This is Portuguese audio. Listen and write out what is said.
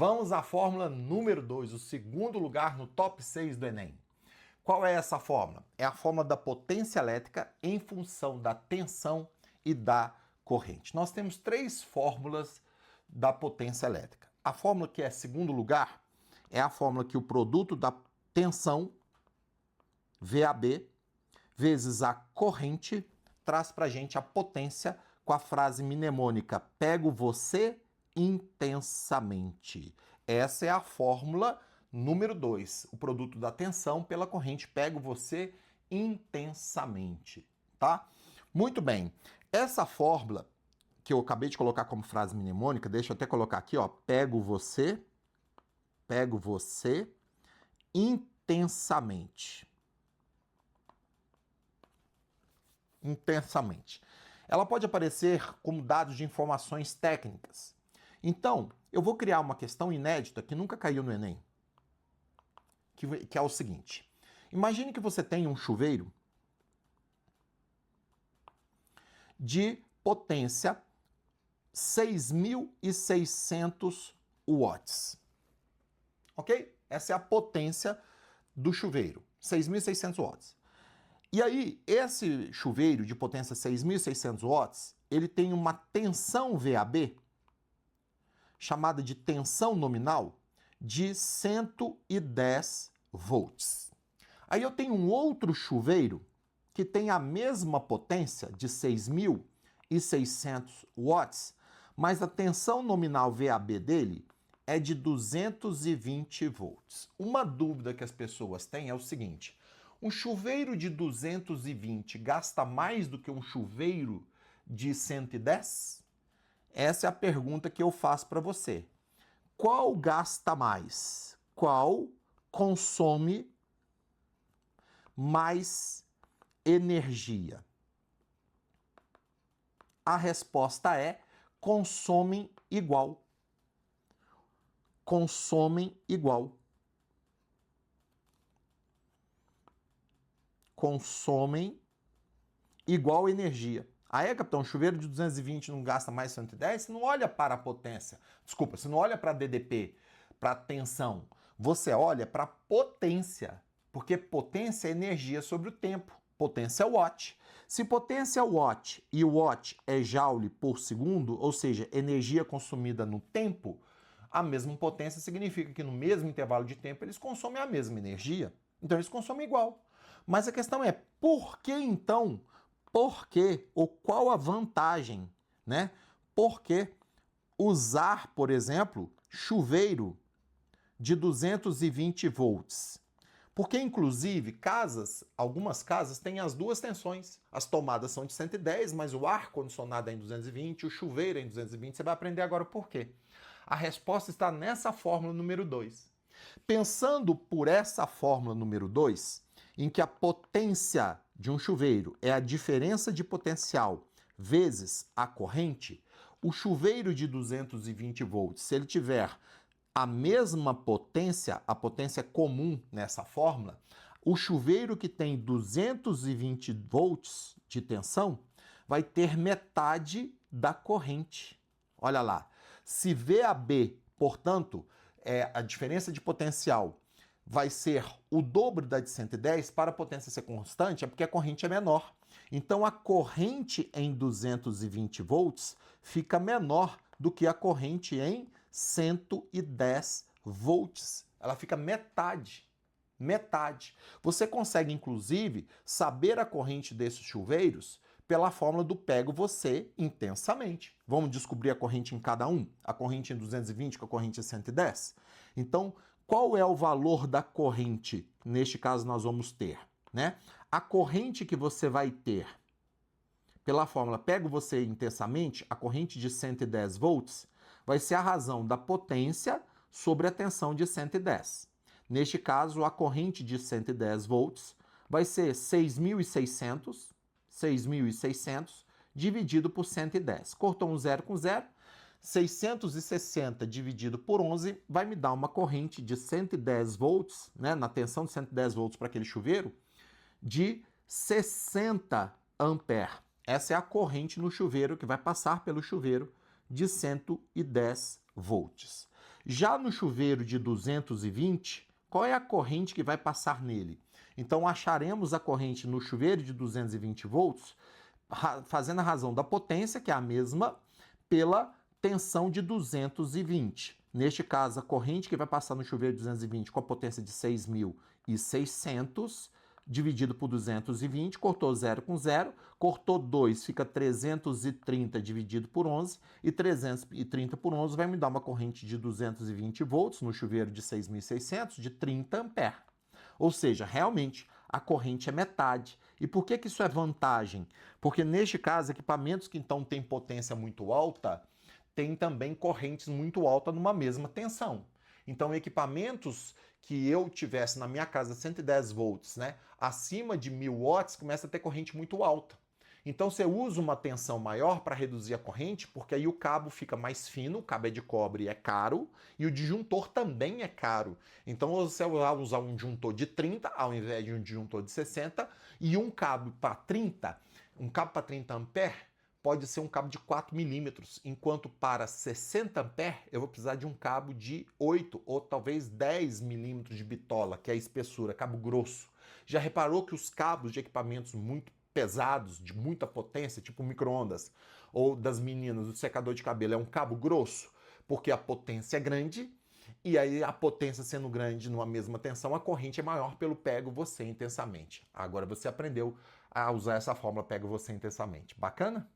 Vamos à fórmula número 2, o segundo lugar no top 6 do Enem. Qual é essa fórmula? É a fórmula da potência elétrica em função da tensão e da corrente. Nós temos três fórmulas da potência elétrica. A fórmula que é segundo lugar é a fórmula que o produto da tensão, VAB, vezes a corrente, traz para a gente a potência com a frase mnemônica: pego você intensamente. Essa é a fórmula número 2. O produto da tensão pela corrente, pego você intensamente, tá? Muito bem. Essa fórmula que eu acabei de colocar como frase mnemônica, deixa eu até colocar aqui, ó, pego você intensamente. Intensamente. Ela pode aparecer como dados de informações técnicas. Então, eu vou criar uma questão inédita que nunca caiu no Enem, que é o seguinte. Imagine que você tem um chuveiro de potência 6.600 watts. Ok? Essa é a potência do chuveiro, 6.600 watts. E aí, esse chuveiro de potência 6.600 watts, ele tem uma tensão VAB, chamada de tensão nominal, de 110 volts. Aí eu tenho um outro chuveiro que tem a mesma potência de 6.600 watts, mas a tensão nominal VAB dele é de 220 volts. Uma dúvida que as pessoas têm é o seguinte: um chuveiro de 220 gasta mais do que um chuveiro de 110? Essa é a pergunta que eu faço para você. Qual gasta mais? Qual consome mais energia? A resposta é: consomem igual. Consomem igual. Consomem igual energia. Ah, é, capitão, chuveiro de 220 não gasta mais 110? Você não olha para a potência. Desculpa, você não olha para DDP, para tensão. Você olha para potência, porque potência é energia sobre o tempo. Potência é watt. Se potência é watt e o watt é joule por segundo, ou seja, energia consumida no tempo, a mesma potência significa que no mesmo intervalo de tempo eles consomem a mesma energia. Então eles consomem igual. Mas a questão é, por que então? Por que ou qual a vantagem, né? Por que usar, por exemplo, chuveiro de 220 volts? Porque, inclusive, algumas casas têm as duas tensões. As tomadas são de 110, mas o ar-condicionado é em 220, o chuveiro é em 220. Você vai aprender agora o porquê. A resposta está nessa fórmula número 2. Pensando por essa fórmula número 2, em que a potência de um chuveiro é a diferença de potencial vezes a corrente, o chuveiro de 220 volts, se ele tiver a mesma potência, a potência comum nessa fórmula, o chuveiro que tem 220 volts de tensão vai ter metade da corrente. Olha lá, se VAB, portanto, a diferença de potencial vai ser o dobro da de 110, para a potência ser constante, é porque a corrente é menor. Então, a corrente em 220 volts fica menor do que a corrente em 110 volts. Ela fica metade. Metade. Você consegue, inclusive, saber a corrente desses chuveiros pela fórmula do pego você intensamente. Vamos descobrir a corrente em cada um? A corrente em 220 com a corrente em 110? Então, qual é o valor da corrente? Neste caso, nós vamos ter, né? A corrente que você vai ter pela fórmula pego você intensamente, a corrente de 110 volts, vai ser a razão da potência sobre a tensão de 110. Neste caso, a corrente de 110 volts vai ser 6.600 dividido por 110. Cortou um zero com zero. 660 dividido por 11 vai me dar uma corrente de 110 volts, né, na tensão de 110 volts para aquele chuveiro, de 60 amperes. Essa é a corrente no chuveiro que vai passar pelo chuveiro de 110 volts. Já no chuveiro de 220, qual é a corrente que vai passar nele? Então, acharemos a corrente no chuveiro de 220 volts, fazendo a razão da potência, que é a mesma, pela tensão de 220. Neste caso, a corrente que vai passar no chuveiro de 220 com a potência de 6.600, dividido por 220, cortou 0 com 0, cortou 2, fica 330 dividido por 11, e 330 por 11 vai me dar uma corrente de 220 volts no chuveiro de 6.600, de 30 amperes. Ou seja, realmente, a corrente é metade. E por que isso é vantagem? Porque, neste caso, equipamentos que então têm potência muito alta, têm também correntes muito altas numa mesma tensão. Então, equipamentos que eu tivesse na minha casa 110 volts, né, acima de 1.000 watts, começa a ter corrente muito alta. Então você usa uma tensão maior para reduzir a corrente, porque aí o cabo fica mais fino, o cabo é de cobre e é caro, e o disjuntor também é caro. Então você vai usar um disjuntor de 30 ao invés de um disjuntor de 60, e um cabo para 30 amperes, pode ser um cabo de 4 milímetros, enquanto para 60 amperes eu vou precisar de um cabo de 8 ou talvez 10 milímetros de bitola, que é a espessura, cabo grosso. Já reparou que os cabos de equipamentos muito pesados, de muita potência, tipo micro-ondas, ou das meninas, do secador de cabelo, é um cabo grosso? Porque a potência é grande, e aí a potência sendo grande numa mesma tensão, a corrente é maior pelo pego você intensamente. Agora você aprendeu a usar essa fórmula pego você intensamente. Bacana?